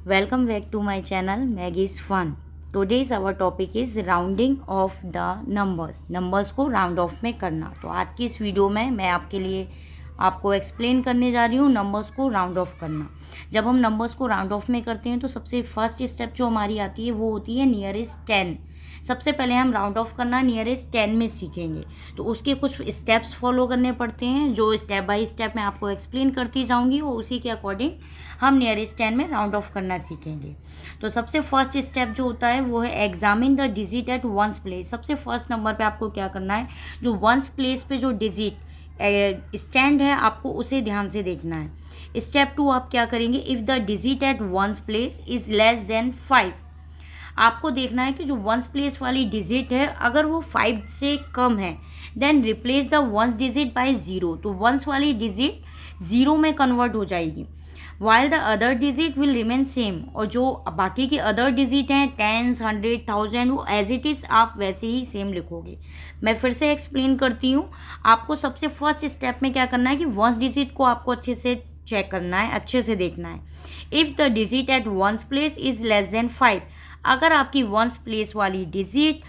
Welcome back to my channel Maggie's Fun. Today's our topic is rounding of the numbers. Numbers को round of में करना. तो आज की इस वीडियो में मैं आपके लिए आपको एक्सप्लेन करने जा रही हूँ नंबर्स को राउंड ऑफ करना. जब हम नंबर्स को राउंड ऑफ में करते हैं तो सबसे फर्स्ट स्टेप जो हमारी आती है वो होती है नियरेस्ट 10. सबसे पहले हम राउंड ऑफ करना नियरेस्ट 10 में सीखेंगे. तो उसके कुछ स्टेप्स फॉलो करने पड़ते हैं जो स्टेप बाय स्टेप मैं आपको एक्सप्लेन करती जाऊंगी और उसी के अकॉर्डिंग हम नियरेस्ट 10 में राउंड ऑफ करना सीखेंगे. तो सबसे फर्स्ट स्टेप जो होता है वो है examine the digit at ones place. सबसे फर्स्ट नंबर पे आपको क्या करना है, जो वंस प्लेस पे जो डिजिट स्टैंड है आपको उसे ध्यान से देखना है. स्टेप 2 आप क्या करेंगे, if the digit at ones place is less than 5. आपको देखना है कि जो वंस प्लेस वाली डिजिट है अगर वो 5 से कम है then replace the ones digit by 0. तो वंस वाली डिजिट 0 में कन्वर्ट हो जाएगी while the other digit will remain same. और जो बाकी की अदर डिजिट हैं 10, 100, 1000 वो एज इट इज़ आप वैसे ही सेम लिखोगे. मैं फिर से एक्सप्लेन करती हूँ. आपको सबसे फर्स्ट स्टेप में क्या करना है कि वंस डिजिट को आपको अच्छे से चेक करना है, अच्छे से देखना है. If the digit at ones place is less than 5, अगर आपकी वंस प्लेस वाली डिजिट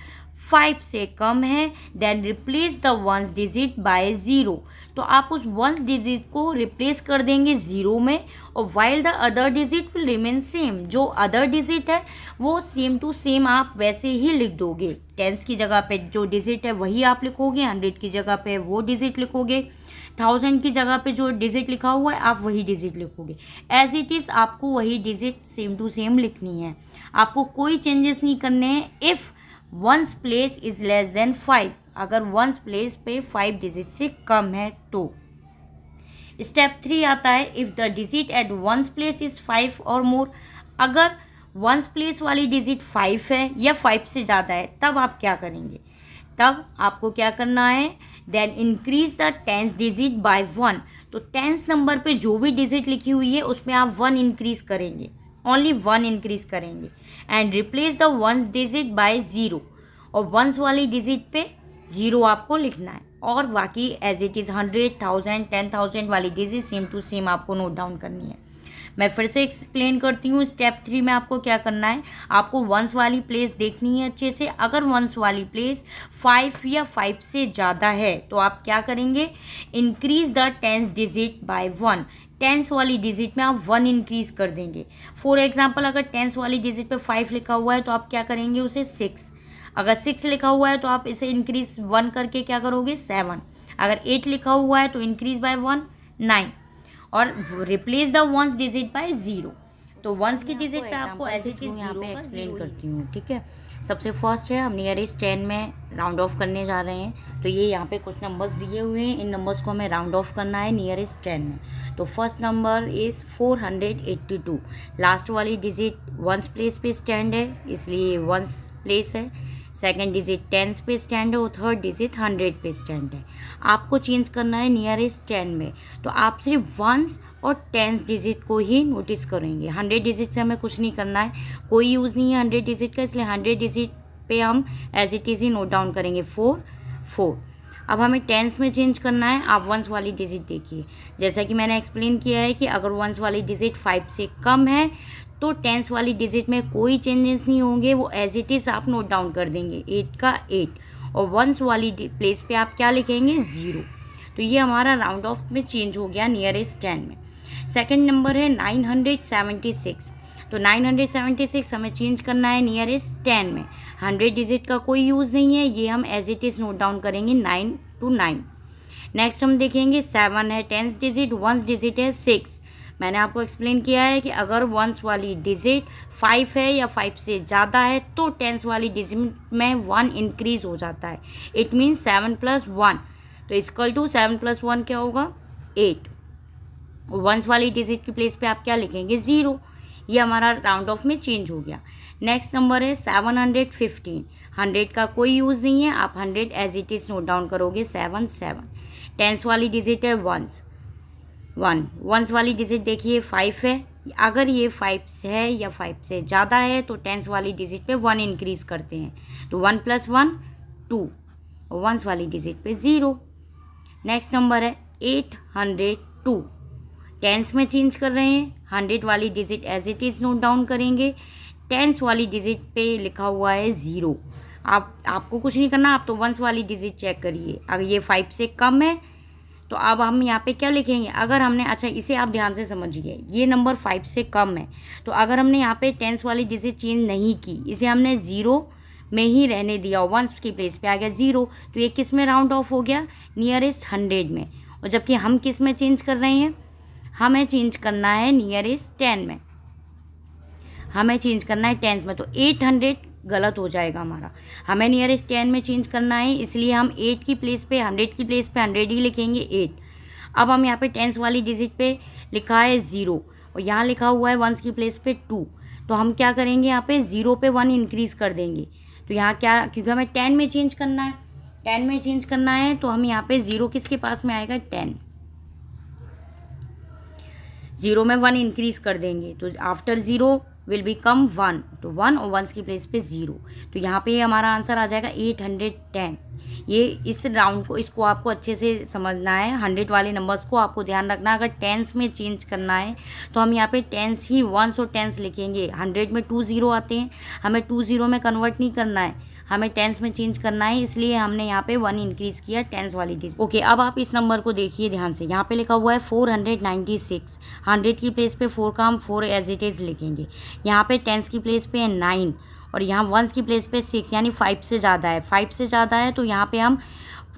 5 से कम है then replace the ones digit by 0. तो आप उस वंस डिजिट को रिप्लेस कर देंगे 0 में और while the other digit will remain same. जो अदर डिजिट है वो सेम टू सेम आप वैसे ही लिख दोगे. 10 की जगह पे जो डिजिट है वही आप लिखोगे, 100 की जगह पे वो डिजिट लिखोगे, 1000 की जगह पे जो डिजिट लिखा हुआ है आप वही डिजिट लिखोगे. एज इट इज़ आपको वही डिजिट सेम टू सेम लिखनी है, आपको कोई चेंजेस नहीं करने हैं. If once place is less than 5, अगर वंस प्लेस पे 5 डिजिट से कम है तो. स्टेप 3 आता है if the digit at ones place is 5 और मोर. अगर वंस प्लेस वाली डिजिट 5 है या 5 से ज़्यादा है तब आप क्या करेंगे, तब आपको क्या करना है, then increase the 10th digit by 1. तो 10th नंबर पे जो भी डिजिट लिखी हुई है उसमें आप 1 इंक्रीज करेंगे, ओनली 1 इंक्रीज करेंगे and replace the ones digit by 0. और वंस वाली डिजिट पे 0 आपको लिखना है और बाकी एज इट इज़ 100, 1000, 10,000 वाली डिजिट सेम टू सेम आपको नोट डाउन करनी है. मैं फिर से एक्सप्लेन करती हूँ. स्टेप 3 में आपको क्या करना है, आपको वंस वाली प्लेस देखनी है अच्छे से. अगर वंस वाली प्लेस 5 या 5 से ज़्यादा है तो आप क्या करेंगे, increase the 10th digit by 1. 10th वाली डिजिट में आप 1 इंक्रीज कर देंगे. फॉर एग्जाम्पल अगर 10th वाली डिजिट पे 5 लिखा हुआ है तो आप क्या करेंगे उसे 6. अगर 6 लिखा हुआ है तो आप इसे इंक्रीज 1 करके क्या करोगे 7. अगर 8 लिखा हुआ है तो इंक्रीज बाय 1 9 और replace the ones digit by 0. तो वंस की डिजिट पे आपको एज इट इज यहाँ पे एक्सप्लेन करती हूँ. ठीक है, सबसे फर्स्ट है हम नियरेस्ट 10 में राउंड ऑफ करने जा रहे हैं. तो ये यहाँ पे कुछ नंबर्स दिए हुए हैं, इन नंबर्स को हमें राउंड ऑफ करना है नियरेस्ट 10 में. तो फर्स्ट नंबर इज़ 482. लास्ट वाली डिजिट वंस प्लेस पे स्टैंड है इसलिए वंस प्लेस है. सेकेंड डिजिट 10 पे स्टैंड है और थर्ड डिजिट 100 पे स्टैंड है. आपको चेंज करना है नियरेस्ट 10 में. तो आप सिर्फ वंस और 10th डिजिट को ही नोटिस करेंगे. 100 डिजिट से हमें कुछ नहीं करना है, कोई यूज़ नहीं है 100 डिजिट का, इसलिए 100 डिजिट पे हम एज इट इज़ ही नोट डाउन करेंगे 4 4. अब हमें 10th में चेंज करना है. आप वंस वाली डिजिट देखिए, जैसा कि मैंने एक्सप्लेन किया है कि अगर वंस वाली डिजिट 5 से कम है तो 10th वाली डिजिट में कोई चेंजेस नहीं होंगे, वो एज इट इज़ आप नोट डाउन कर देंगे 8 का 8. और वंस वाली प्लेस पे आप क्या लिखेंगे 0. तो ये हमारा राउंड ऑफ में चेंज हो गया नियरेस्ट 10 में. सेकंड नंबर है 976. तो 976 हमें चेंज करना है नियरेस्ट 10 में. 100 डिजिट का कोई यूज़ नहीं है, ये हम as it is note down करेंगे 9 to 9. नेक्स्ट हम देखेंगे 7 है 10th डिजिट, वंस डिजिट है 6. मैंने आपको एक्सप्लेन किया है कि अगर वंस वाली डिजिट 5 है या 5 से ज़्यादा है तो 10th वाली डिजिट में 1 इंक्रीज हो जाता है. It means 7 + 1. तो इक्वल टू 7 + 1 क्या होगा 8. वंस वाली डिजिट की प्लेस पे आप क्या लिखेंगे 0. ये हमारा राउंड ऑफ में चेंज हो गया. नेक्स्ट नंबर है 715. 100 का कोई यूज़ नहीं है, आप 100 as it is note down करोगे 7 7. 10th वाली डिजिट है वंस 1. वंस वाली डिजिट देखिए 5 है, अगर ये 5 है या 5 से ज़्यादा है तो 10th वाली डिजिट पे 1 इंक्रीज़ करते हैं. तो 1 + 1 2. वंस वाली डिजिट पे 0. नेक्स्ट नंबर है 802. टेंस में चेंज कर रहे हैं, 100 वाली digit as it is note down करेंगे। टेंस वाली डिजिट पे लिखा हुआ है 0। आपको कुछ नहीं करना, आप तो वंस वाली डिजिट चेक करिए। अगर ये 5 से कम है तो अब हम यहाँ पे क्या लिखेंगे, अगर हमने, अच्छा इसे आप ध्यान से समझिए, ये नंबर 5 से कम है तो अगर हमने यहाँ पे टेंस वाली डिजिट चेंज नहीं की, इसे हमने 0 में ही रहने दिया, वंस की प्लेस पे आ गया 0, तो ये किस में राउंड ऑफ हो गया, नियरेस्ट 100 में। और जबकि हम किस में चेंज कर रहे हैं, हमें चेंज करना है नियरेस्ट 10 में, हमें चेंज करना है टेंस में। तो 800 गलत हो जाएगा हमारा, हमें नियरेस्ट 10 में चेंज करना है, इसलिए हम 8 की प्लेस पे 100 की प्लेस पे 100 ही लिखेंगे 8। अब हम यहाँ पे टेंस वाली डिजिट पे लिखा है 0 और यहाँ लिखा हुआ है वंस की प्लेस पे 2, तो हम क्या करेंगे, यहाँ पे 0 पे 1 इंक्रीज़ कर देंगे। तो यहाँ क्या, क्योंकि हमें 10 में चेंज करना है, 10 में चेंज करना है, तो हम यहाँ पे 0 किसके पास में आएगा, 10, 0 में 1 इंक्रीज़ कर देंगे, तो आफ्टर 0 विल बिकम 1, तो 1 और वंस की प्लेस पे 0, तो यहाँ पे हमारा आंसर आ जाएगा 810। ये इस राउंड को, इसको आपको अच्छे से समझना है, 100 वाले नंबर्स को आपको ध्यान रखना। अगर टेंस में चेंज करना है तो हम यहाँ पे टेंस ही वंस और टेंस लिखेंगे। 100 में 2 0 आते हैं, हमें 2 0 में कन्वर्ट नहीं करना है, हमें टेंस में चेंज करना है, इसलिए हमने यहाँ पे 1 इंक्रीज़ किया टेंस वाली डिजिट। ओके, अब आप इस नंबर को देखिए ध्यान से, यहाँ पे लिखा हुआ है 496, 100 की प्लेस पे 4 का हम 4 एज इट इज़ लिखेंगे। यहाँ पे टेंस की प्लेस पे है 9 और यहाँ वंस की प्लेस पे 6, यानी 5 से ज़्यादा है, 5 से ज़्यादा है, तो यहाँ पे हम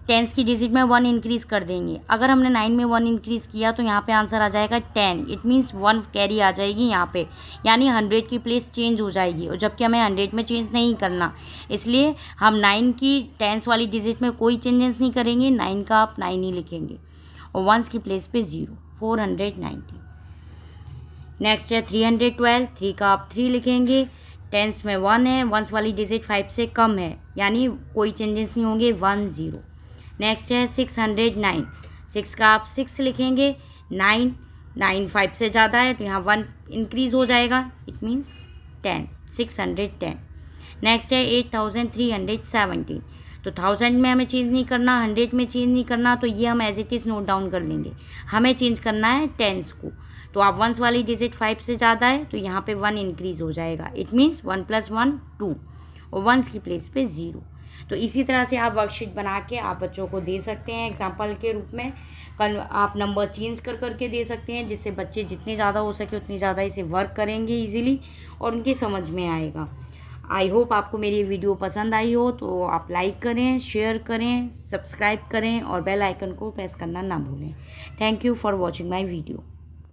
टेंस की डिजिट में 1 इंक्रीज़ कर देंगे। अगर हमने 9 में 1 इंक्रीज़ किया तो यहाँ पे आंसर आ जाएगा 10, इट मीन्स 1 कैरी आ जाएगी यहाँ पे, यानी 100 की प्लेस चेंज हो जाएगी, और जबकि हमें 100 में चेंज नहीं करना, इसलिए हम 9 की टेंस वाली डिजिट में कोई चेंजेस नहीं करेंगे, 9 का आप 9 ही लिखेंगे और वंस की प्लेस पे 0, 490। नेक्स्ट है 312, 3 का आप 3 लिखेंगे, टेंस में 1 है, वंस वाली डिजिट 5 से कम है, यानी कोई चेंजेस नहीं होंगे, 1 0। नेक्स्ट है 609, 6 का आप 6 लिखेंगे, 9 5 से ज़्यादा है तो यहाँ 1 इंक्रीज़ हो जाएगा, इट मीन्स 10, 610। नेक्स्ट है 8317, तो 1000 में हमें चेंज नहीं करना, 100 में चेंज नहीं करना, तो ये हम as it is note down कर लेंगे। हमें चेंज करना है टेंस को, तो आप वंस वाली डिजिट 5 से ज़्यादा है तो यहाँ पे 1 इंक्रीज़ हो जाएगा, इट मीन्स 1 + 1 2 और वंस की प्लेस पे 0। तो इसी तरह से आप वर्कशीट बना के आप बच्चों को दे सकते हैं एग्जाम्पल के रूप में। कल आप नंबर चेंज कर करके दे सकते हैं, जिससे बच्चे जितने ज़्यादा हो सके उतनी ज़्यादा इसे वर्क करेंगे इजीली और उनकी समझ में आएगा। आई होप आपको मेरी वीडियो पसंद आई हो, तो आप लाइक करें, शेयर करें, सब्सक्राइब करें और बेल आइकन को प्रेस करना ना भूलें। Thank you for watching my video.